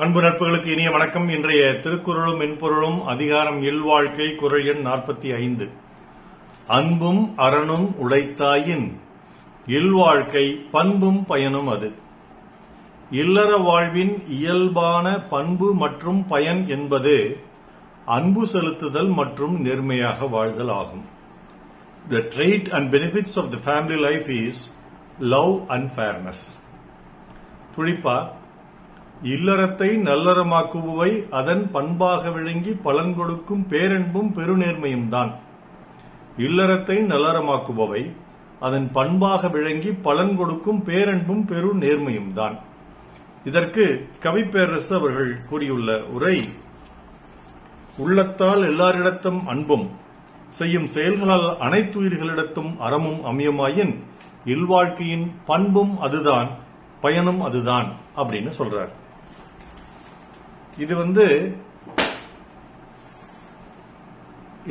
அன்பு நட்புகளுக்கு இனிய வணக்கம். இன்றைய திருக்குறளும் மென்பொருளும் அதிகாரம் இல்வாழ்க்கை குறள் எண் 45. அன்பும் அறனும் உடைத்தாயின் இல்வாழ்க்கை பண்பும் பயனும் அது. இல்லற வாழ்வின் இயல்பான பண்பு மற்றும் பயன் என்பது அன்பு செலுத்துதல் மற்றும் நேர்மையாக வாழ்தல் ஆகும். The trait and benefits of the family life is love and fairness. துளிப்பா, இல்லறத்தை நல்லறமாக்குபவை அதன் பண்பாக விளங்கி பலன் கொடுக்கும் பேரன்பும் பெருநேர்மையும் தான். இல்லறத்தை நல்லறமாக்குபவை அதன் பண்பாக விளங்கி பலன் கொடுக்கும் பேரன்பும் பெரு நேர்மையும் தான். இதற்கு கவிப்பேரரசு அவர்கள் கூறியுள்ள உரை, உள்ளத்தால் எல்லாரிடத்தும் அன்பும் செய்யும் செயல்களால் அனைத்துயிர்களிடத்தும் அறமும் அமையுமாயின் இல்வாழ்க்கையின் பண்பும் அதுதான் பயனும் அதுதான் அப்படின்னு சொல்றார். இது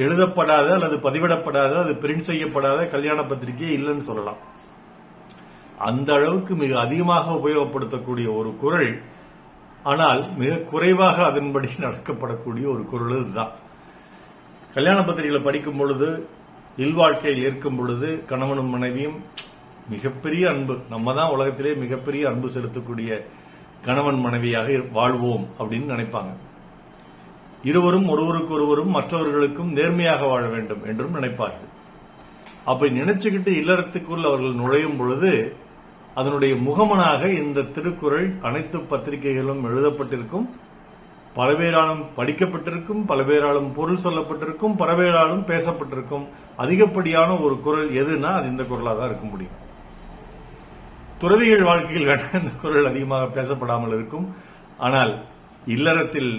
எழுதப்படாத அல்லது பதிவிடப்படாத அது பிரிண்ட் செய்யப்படாத கல்யாண பத்திரிகை இல்லைன்னு சொல்லலாம். அந்த அளவுக்கு மிக அதிகமாக உபயோகப்படுத்தக்கூடிய ஒரு குறள், ஆனால் மிக குறைவாக அதன்படி நடக்கப்படக்கூடிய ஒரு குறள் இதுதான். கல்யாண பத்திரிகைகளை படிக்கும் பொழுது, இல்வாழ்க்கையில் இருக்கும் பொழுது கணவனும் மனைவியும் மிகப்பெரிய அன்பு, நம்ம தான் உலகத்திலே மிகப்பெரிய அன்பு செலுத்தக்கூடிய கணவன் மனைவியாக வாழ்வோம் அப்படின்னு நினைப்பாங்க. இருவரும் ஒருவருக்கொருவரும் மற்றவர்களுக்கும் நேர்மையாக வாழ வேண்டும் என்றும் நினைப்பார்கள். அப்படி நினைச்சுக்கிட்டு இல்லறத்துக்குள் அவர்கள் நுழையும் பொழுது அதனுடைய முகமனாக இந்த திருக்குறள் அனைத்து பத்திரிகைகளும் எழுதப்பட்டிருக்கும், பல பேராலும் படிக்கப்பட்டிருக்கும், பல பேராலும் பொருள் சொல்லப்பட்டிருக்கும், பல பேராலும் பேசப்பட்டிருக்கும். அதிகப்படியான ஒரு குறள் எதுனா அது இந்த குறளாக தான் இருக்க முடியும். துறவிகள் வாழ்க்கையில் இந்த குறள் அதிகமாக பேசப்படாமல் இருக்கும். ஆனால் இல்லறத்தில்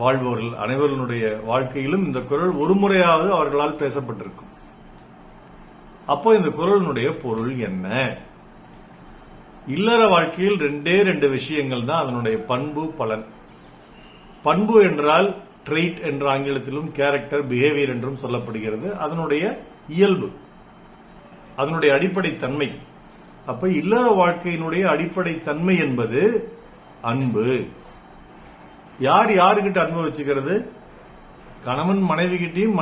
வாழ்பவர்கள் அனைவருடைய வாழ்க்கையிலும் இந்த குறள் ஒரு முறையாவது அவர்களால் பேசப்பட்டிருக்கும். அப்போ இந்த குறளினுடைய பொருள் என்ன? இல்லற வாழ்க்கையில் ரெண்டு விஷயங்கள் தான் அதனுடைய பண்பு பலன். பண்பு என்றால் ட்ரெய்ட் என்ற ஆங்கிலத்திலும் கேரக்டர் பிஹேவியர் என்றும் சொல்லப்படுகிறது. அதனுடைய இயல்பு, அதனுடைய அடிப்படை தன்மை. அப்ப இல்லற வாழ்க்கையினுடைய அடிப்படை தன்மை என்பது அன்பு. யார் யாருக்கிட்ட அன்பு வச்சுக்கிறது? கணவன் மனைவி கிட்டையும்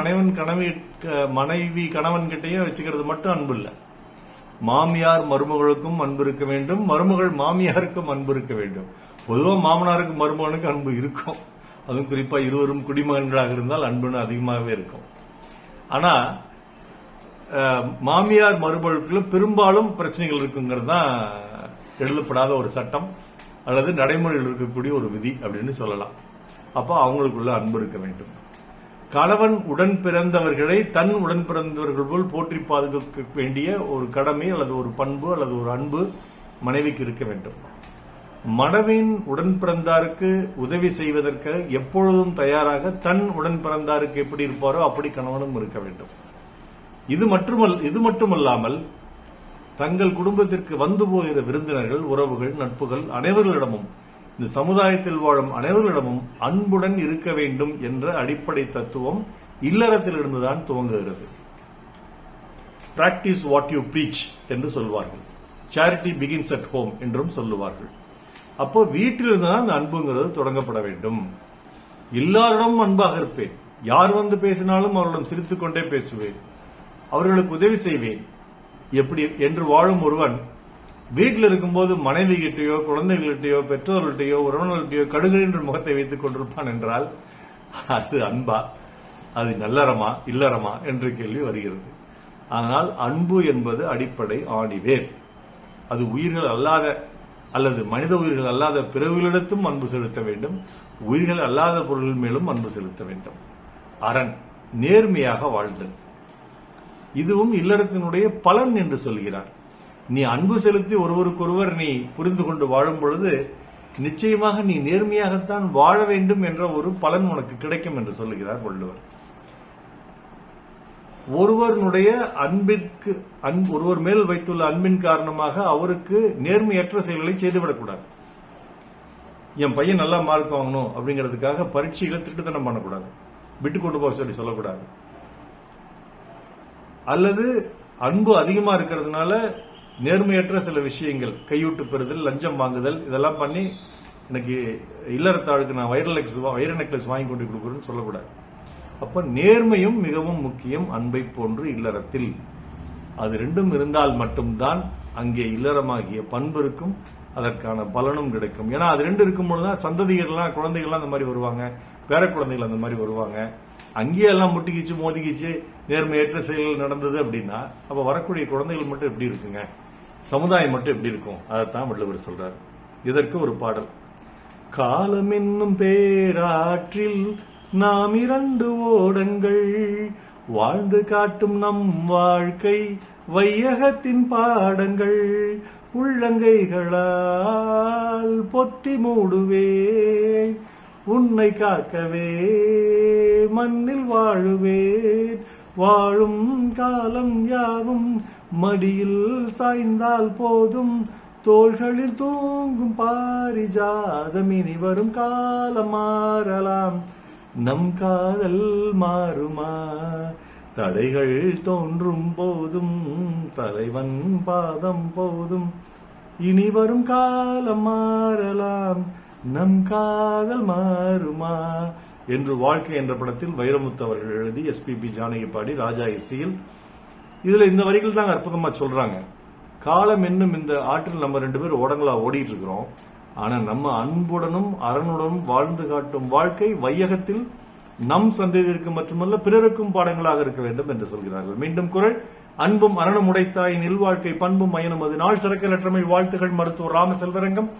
மனைவி கணவன் கிட்டையும் வச்சுக்கிறது மட்டும் அன்பு இல்ல. மாமியார் மருமகளுக்கும் அன்பு இருக்க வேண்டும், மருமகள் மாமியாருக்கும் அன்பு இருக்க வேண்டும். பொதுவாக மாமனாருக்கு மருமகனுக்கு அன்பு இருக்கும். அதுவும் குறிப்பா இருவரும் குடிமகன்களாக இருந்தால் அன்புன்னு அதிகமாகவே இருக்கும். ஆனா மாமியார் மருமகளுக்குள்ள பெரும்பாலும் பிரச்சனைகள் இருக்குங்கிறது தான் எழுதப்படாத ஒரு சட்டம் அல்லது நடைமுறையில் இருக்கக்கூடிய ஒரு விதி அப்படின்னு சொல்லலாம். அப்ப அவங்களுக்குள்ள அன்பு இருக்க வேண்டும். கணவன் உடன் பிறந்தவர்களை தன் உடன் பிறந்தவர்கள் போல் போற்றி பாதுகாக்க வேண்டிய ஒரு கடமை அல்லது ஒரு பண்பு அல்லது ஒரு அன்பு மனைவிக்கு இருக்க வேண்டும். மனைவியின் உடன் பிறந்தாருக்கு உதவி செய்வதற்கு எப்பொழுதும் தயாராக தன் உடன் பிறந்தாருக்கு எப்படி இருப்பாரோ அப்படி கணவனும் இருக்க வேண்டும். இது மட்டுமல்லாமல் தங்கள் குடும்பத்திற்கு வந்து போகிற விருந்தினர்கள், உறவுகள், நட்புகள் அனைவர்களிடமும், இந்த சமுதாயத்தில் வாழும் அனைவர்களிடமும் அன்புடன் இருக்க வேண்டும் என்ற அடிப்படை தத்துவம் இல்லறத்திலிருந்துதான் துவங்குகிறது. பிராக்டிஸ் வாட் யூ பிரீச் என்று சொல்வார்கள். சேரிட்டி பிகின்ஸ் அட் ஹோம் என்றும் சொல்லுவார்கள். அப்போ வீட்டிலிருந்து தான் அந்த அன்புங்கிறது தொடங்கப்பட வேண்டும். எல்லாரிடமும் அன்பாக இருப்பேன், யார் வந்து பேசினாலும் அவர்களிடம் சிரித்துக் கொண்டே பேசுவேன், அவர்களுக்கு உதவி செய்வேன் எப்படி என்று வாழும் ஒருவன் வீட்டில் இருக்கும்போது மனைவி கிட்டையோ குழந்தைகள்கிட்டயோ பெற்றோர்கள்ட்டையோ உறவினர்கள்ட்டையோ கடுகென்று முகத்தை வைத்துக் கொண்டிருப்பான் என்றால் அது அன்பா? அது நல்லறமா இல்லறமா என்ற கேள்வி வருகிறது. ஆனால் அன்பு என்பது அடிப்படை ஆணிவேர். அது உயிர்கள் அல்லாத அல்லது மனித உயிர்கள் அல்லாத பிறவிகளிடத்தும் அன்பு செலுத்த வேண்டும், உயிர்கள் அல்லாத பொருள்கள் மேலும் அன்பு செலுத்த வேண்டும். அரண், நேர்மையாக வாழ்தல், இதுவும் இல்லறத்தினுடைய பலன் என்று சொல்கிறார். நீ அன்பு செலுத்தி ஒருவருக்கொருவர் நீ புரிந்து கொண்டு வாழும் பொழுது நிச்சயமாக நீ நேர்மையாகத்தான் வாழ வேண்டும் என்ற ஒரு பலன் உனக்கு கிடைக்கும் என்று சொல்லுகிறார் வள்ளுவர். ஒருவருடைய அன்பிற்கு ஒருவர் மேல் வைத்துள்ள அன்பின் காரணமாக அவருக்கு நேர்மையற்ற செயல்களை செய்துவிடக்கூடாது. என் பையன் நல்லா மார்க் வாங்கணும் அப்படிங்கிறதுக்காக பரீட்சைகளை திருட்டுத்தனம் பண்ணக்கூடாது, விட்டு கொண்டு போக சொல்லக்கூடாது. அல்லது அன்பு அதிகமா இருக்கிறதுனால நேர்மையற்ற சில விஷயங்கள், கையூட்டு பெறுதல், லஞ்சம் வாங்குதல், இதெல்லாம் பண்ணி எனக்கு இல்லறத்தாளுக்கு நான் வைர நெக்லஸ் வாங்கி கொண்டு கொடுக்குறேன்னு சொல்லக்கூடாது. அப்ப நேர்மையும் மிகவும் முக்கியம். அன்பை போன்று இல்லறத்தில் அது ரெண்டும் இருந்தால் மட்டும்தான் அங்கே இல்லறமாகிய பண்பு இருக்கும், அதற்கான பலனும் கிடைக்கும். ஏன்னா அது ரெண்டு இருக்கும்போதுதான் சந்ததிகள்லாம், குழந்தைகள்லாம் அந்த மாதிரி வருவாங்க, பேர குழந்தைகள் அந்த மாதிரி வருவாங்க. அங்கேயே எல்லாம் முட்டிக்கிச்சு மோதிக்கிச்சு நேர்மையற்ற செயல்கள் நடந்தது அப்படின்னா அப்ப வரக்கூடிய குழந்தைகள் மட்டும் எப்படி இருக்குங்க, சமுதாயம் மட்டும் எப்படி இருக்கும்? அதைத்தான் வள்ளுவர் சொல்றார். இதற்கு ஒரு பாடல். காலம் என்னும் பேராற்றில் நாம் 2 ஓடங்கள், வாழ்ந்து காட்டும் நம் வாழ்க்கை வையகத்தின் பாடங்கள், உள்ளங்கைகளால் பொத்தி மூடுவே உன்னை காக்கவே மண்ணில் வாழுவேன், வாழும் காலம் யாவும் மடியில் சாய்ந்தால் போதும், தோள்களில் தூங்கும் பாரிஜாதம், இனி வரும் காலம் மாறலாம் நம் காதல் மாறுமா, தடைகள் தோன்றும் போதும் தலைவன் பாதம் போதும், இனி வரும் காலம் மாறலாம் நம் காதல் மாறுமா என்று வாழ்க்கை என்ற படத்தில் வைரமுத்து அவர்கள் எழுதி எஸ்பிபி ஜானகி பாடி ராஜா இசையில். இதுல இந்த வரிகள் தான் அற்புதமா சொல்றாங்க. காலம் என்னும் இந்த ஆற்றில் நம்ம 2 பேர் ஓடங்களா ஓடிட்டு இருக்கிறோம். ஆனா நம்ம அன்புடனும் அரணுடனும் வாழ்ந்து காட்டும் வாழ்க்கை வையகத்தில் நம் சந்ததியிற்கு மட்டுமல்ல பிறருக்கும் பாடங்களாக இருக்க வேண்டும் என்று சொல்கிறார்கள். மீண்டும் குறள். அன்பும் அரணும் உடைத்தாயின் இல்வாழ்க்கை பண்பும் மயனும் அது நாள் சிறக்கலற்றமை. வாழ்த்துகள் மருத்துவர் ராம செல்வரங்கம்,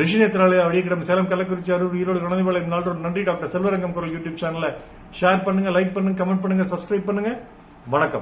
ரிஷிநேத்திராலய அடிக்கிடம், சேலம், கள்ளக்குறிச்சி, அரூர், ஈரோடு, குழந்தைபாளையம். நாளோடு நன்றி. டாக்டர் செல்வரங்கம் குரல் யூடியூப் சேனலை ஷேர் பண்ணுங்க, லைக் பண்ணுங்க, கமெண்ட் பண்ணுங்க, சப்ஸ்கிரைப் பண்ணுங்க. வணக்கம்.